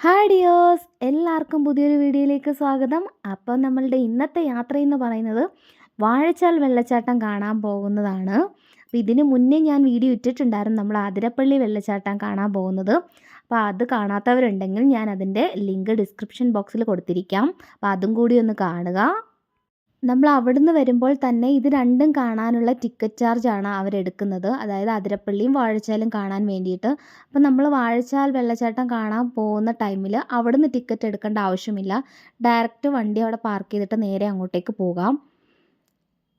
Hi dears, എല്ലാവർക്കും പുതിയൊരു വീഡിയോയിലേക്ക് സ്വാഗതം. അപ്പോൾ നമ്മളുടെ ഇന്നത്തെ യാത്രയെന്ന് പറയുന്നത് വാഴച്ചാൽ വെള്ളച്ചാട്ടം കാണാൻ പോകുന്നതാണ്. അപ്പോൾ ഇതിന് മുന്നേ ഞാൻ വീഡിയോ ഇട്ടിട്ടുണ്ടായിരുന്നു, നമ്മൾ അതിരപ്പള്ളി വെള്ളച്ചാട്ടം കാണാൻ പോകുന്നത്. അപ്പോൾ അത് കാണാത്തവരുണ്ടെങ്കിൽ ഞാൻ അതിൻ്റെ ലിങ്ക് ഡിസ്ക്രിപ്ഷൻ ബോക്സിൽ കൊടുത്തിരിക്കാം. അപ്പോൾ അതും കൂടി ഒന്ന് കാണുക. നമ്മൾ അവിടുന്ന് വരുമ്പോൾ തന്നെ ഇത് രണ്ടും കാണാനുള്ള ടിക്കറ്റ് ചാർജാണ് അവരെടുക്കുന്നത്. അതായത് അതിരപ്പള്ളിയും വാഴച്ചാലും കാണാൻ വേണ്ടിയിട്ട്. അപ്പം നമ്മൾ വാഴച്ചാൽ വെള്ളച്ചാട്ടം കാണാൻ പോകുന്ന ടൈമിൽ അവിടുന്ന് ടിക്കറ്റ് എടുക്കേണ്ട ആവശ്യമില്ല. ഡയറക്റ്റ് വണ്ടി അവിടെ പാർക്ക് ചെയ്തിട്ട് നേരെ അങ്ങോട്ടേക്ക് പോകാം.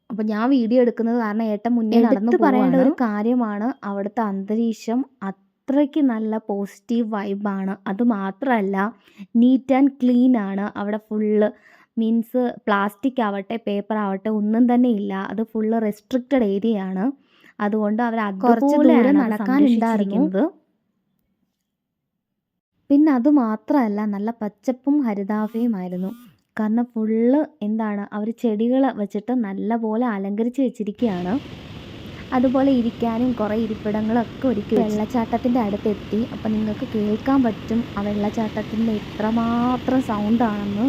അപ്പോൾ ഞാൻ വീഡിയോ എടുക്കുന്നത് കാരണം ഏട്ടൻ മുന്നേ നടന്നു പറയേണ്ട ഒരു കാര്യമാണ്, അവിടുത്തെ അന്തരീക്ഷം അത്രയ്ക്ക് നല്ല പോസിറ്റീവ് വൈബാണ്. അതുമാത്രമല്ല നീറ്റ് ആൻഡ് ക്ലീൻ ആണ്. അവിടെ ഫുള്ള് മീൻസ് പ്ലാസ്റ്റിക് ആവട്ടെ പേപ്പർ ആവട്ടെ ഒന്നും തന്നെ ഇല്ല. അത് ഫുള്ള് റെസ്ട്രിക്റ്റഡ് ഏരിയ ആണ്. അതുകൊണ്ട് അവർ കുറച്ച് ദൂരം നടക്കാനുണ്ടായിരുന്നത്. പിന്നെ അത് മാത്രമല്ല നല്ല പച്ചപ്പും ഹരിതാഭയുമായിരുന്നു. കാരണം ഫുള്ള് അവർ ചെടികൾ വെച്ചിട്ട് നല്ലപോലെ അലങ്കരിച്ച് വെച്ചിരിക്കുകയാണ്. അതുപോലെ ഇരിക്കാനും കുറേ ഇരിപ്പിടങ്ങളൊക്കെ ഒരുക്കി. വെള്ളച്ചാട്ടത്തിൻ്റെ അടുത്തെത്തി. അപ്പം നിങ്ങൾക്ക് കേൾക്കാൻ പറ്റും ആ വെള്ളച്ചാട്ടത്തിൻ്റെ എത്രമാത്രം സൗണ്ടാണെന്ന്.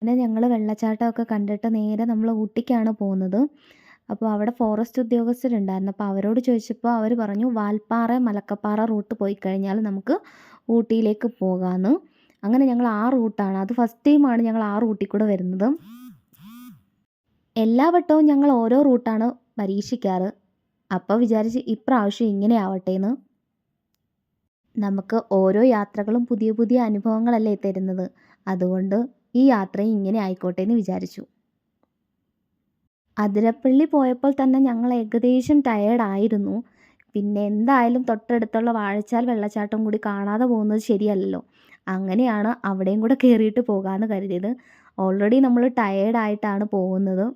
പിന്നെ ഞങ്ങൾ വെള്ളച്ചാട്ടമൊക്കെ കണ്ടിട്ട് നേരെ നമ്മൾ ഊട്ടിക്കാണ് പോകുന്നത്. അപ്പോൾ അവിടെ ഫോറസ്റ്റ് ഉദ്യോഗസ്ഥരുണ്ടായിരുന്നു. അപ്പോൾ അവരോട് ചോദിച്ചപ്പോൾ അവർ പറഞ്ഞു വാൽപ്പാറ മലക്കപ്പാറ റൂട്ട് പോയി കഴിഞ്ഞാൽ നമുക്ക് ഊട്ടിയിലേക്ക് പോകാമെന്ന്. അങ്ങനെ ഞങ്ങൾ ആ റൂട്ടാണ്, അത് ഫസ്റ്റ് ടൈമാണ് ഞങ്ങൾ ആ റൂട്ടിൽ കൂടെ വരുന്നത്. എല്ലാ വട്ടവും ഞങ്ങൾ ഓരോ റൂട്ടാണ് പരീക്ഷിക്കാറ്. അപ്പോൾ വിചാരിച്ച് ഇപ്രാവശ്യം ഇങ്ങനെ ആവട്ടെ എന്ന്. നമുക്ക് ഓരോ യാത്രകളും പുതിയ പുതിയ അനുഭവങ്ങളല്ലേ തരുന്നത്. അതുകൊണ്ട് ഈ യാത്രയും ഇങ്ങനെ ആയിക്കോട്ടെ എന്ന് വിചാരിച്ചു. അതിരപ്പള്ളി പോയപ്പോൾ തന്നെ ഞങ്ങൾ ഏകദേശം ടയേർഡായിരുന്നു. പിന്നെ എന്തായാലും തൊട്ടടുത്തുള്ള വാഴച്ചാൽ വെള്ളച്ചാട്ടം കൂടി കാണാതെ പോകുന്നത് ശരിയല്ലല്ലോ. അങ്ങനെയാണ് അവിടെയും കൂടെ കയറിയിട്ട് പോകാമെന്ന് കരുതിയത്. ഓൾറെഡി നമ്മൾ ടയേർഡായിട്ടാണ് പോകുന്നത്.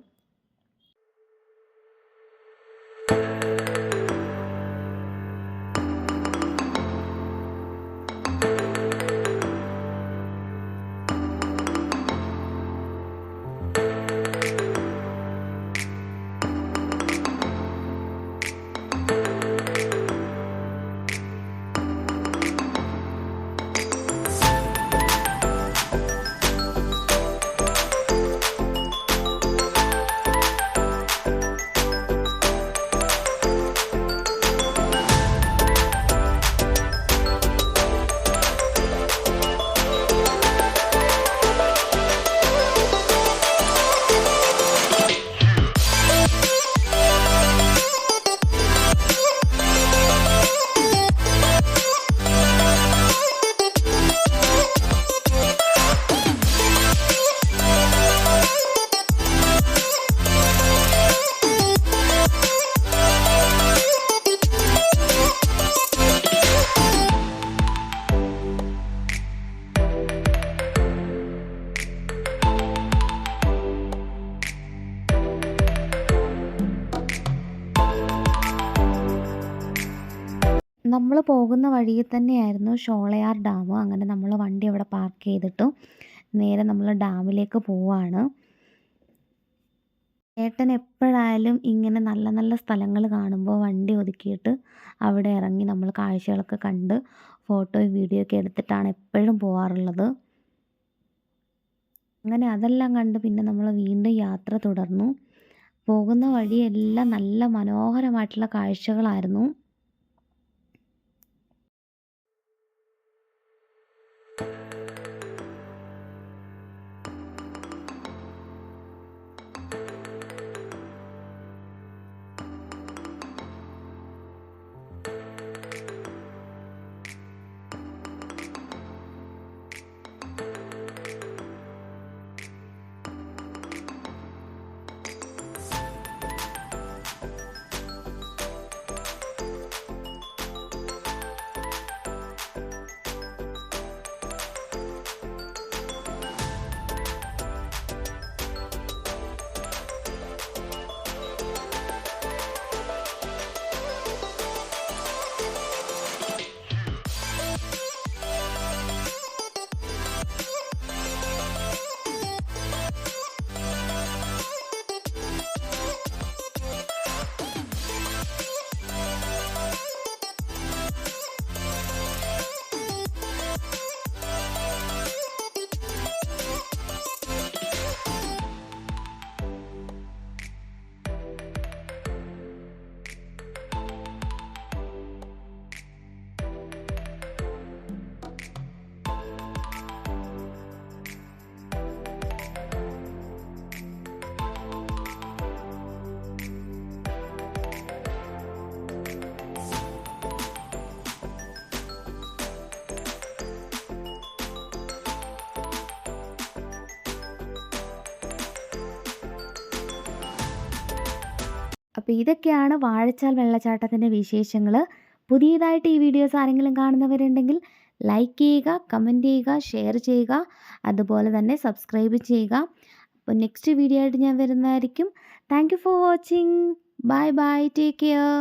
നമ്മൾ പോകുന്ന വഴിയിൽ തന്നെയായിരുന്നു ഷോളയാർ ഡാം. അങ്ങനെ നമ്മൾ വണ്ടി അവിടെ പാർക്ക് ചെയ്തിട്ട് നേരെ നമ്മൾ ഡാമിലേക്ക് പോവാണ്. ഏട്ടൻ എപ്പോഴായാലും ഇങ്ങനെ നല്ല നല്ല സ്ഥലങ്ങൾ കാണുമ്പോൾ വണ്ടി ഒതുക്കിയിട്ട് അവിടെ ഇറങ്ങി നമ്മൾ കാഴ്ചകളൊക്കെ കണ്ട് ഫോട്ടോയും വീഡിയോ ഒക്കെ എടുത്തിട്ടാണ് എപ്പോഴും പോകാറുള്ളത്. അങ്ങനെ അതെല്ലാം കണ്ട് പിന്നെ നമ്മൾ വീണ്ടും യാത്ര തുടർന്നു. പോകുന്ന വഴിയെല്ലാം നല്ല മനോഹരമായിട്ടുള്ള കാഴ്ചകളായിരുന്നു. അപ്പോൾ ഇതൊക്കെയാണ് വാഴച്ചാൽ വെള്ളച്ചാട്ടത്തിൻ്റെ വിശേഷങ്ങൾ. പുതിയതായിട്ട് ഈ വീഡിയോസ് ആരെങ്കിലും കാണുന്നവരുണ്ടെങ്കിൽ ലൈക്ക് ചെയ്യുക, കമൻറ്റ് ചെയ്യുക, ഷെയർ ചെയ്യുക, അതുപോലെ തന്നെ സബ്സ്ക്രൈബ് ചെയ്യുക. അപ്പോൾ നെക്സ്റ്റ് വീഡിയോ ആയിട്ട് ഞാൻ വരുന്നതായിരിക്കും. Thank you for watching. Bye bye, take care.